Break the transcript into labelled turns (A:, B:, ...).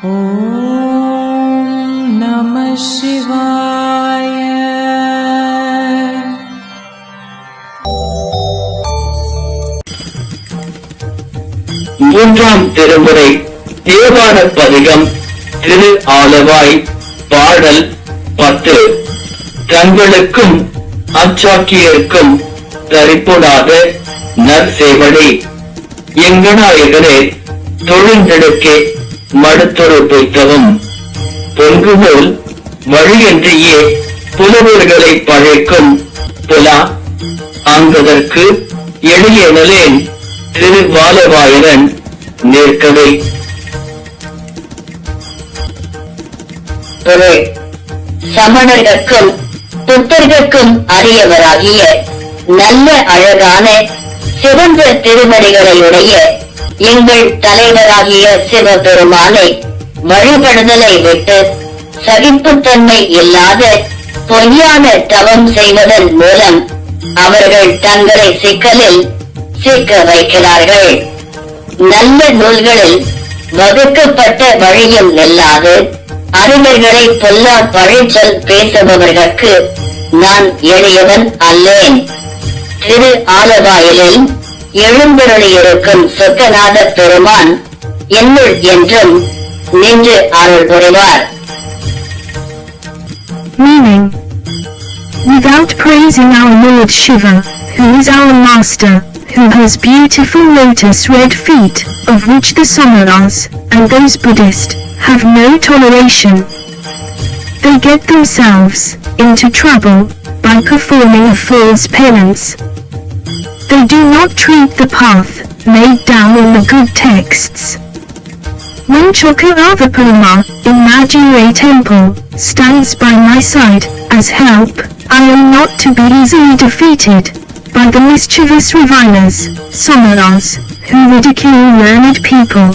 A: ஓம் நம சிவாய.
B: மூன்றாம் திருமுறை தேவார பதிகம் திரு ஆலவாய் பாடல் 10. தங்களுக்கும் அச்சாக்கியருக்கும் தரிப்புடாத நற்சேவடி எங்கநாயகனே தொழுந்தெடுக்கே மடுத்தொரு பொய்த்தவும் பொங்குபோல் வழியன்றியே புலவர்களை பழைக்கும் புலா அங்கதற்கு எளியனலேன் திருவாலவாயனன் நிற்கவே.
C: சமணர்களுக்கும் புத்தர்களுக்கும் அரியவராகிய நல்ல அழகான சிறந்த திருமணிகளையுடைய எங்கள் தலைவராகிய சிவபெருமானை வழிபடுதலை விட்டு சகிப்புத்தன்மை இல்லாத பொய்யான தவம் செய்வதன் மூலம் அவர்கள் தங்களை சிக்கலில் சிக்க வைக்கிறார்கள். நல்ல நூல்களில் வகுக்கப்பட்ட வழியும் இல்லாது அறிஞர்களை பொல்லா பழிச்சொல் பேசுபவர்களுக்கு நான் எளியவன் அல்லேன். திரு ஆலவாயிலில் எழுந்தருளியிருக்கும் சொக்கநாத பெருமான் என்னுள் என்றும் நின்று அருள் புரிவார்.
D: Meaning, without praising our Lord Shiva, who is our master, who has beautiful lotus red feet, of which the Samaras, and those Buddhists, have no toleration. They get themselves into trouble by performing a fool's penance. They do not treat the path laid down in the good texts. When Chokaravaparama, imaginary temple, stands by my side as help, I am not to be easily defeated by the mischievous revilers, Samaras, who ridicule learned people.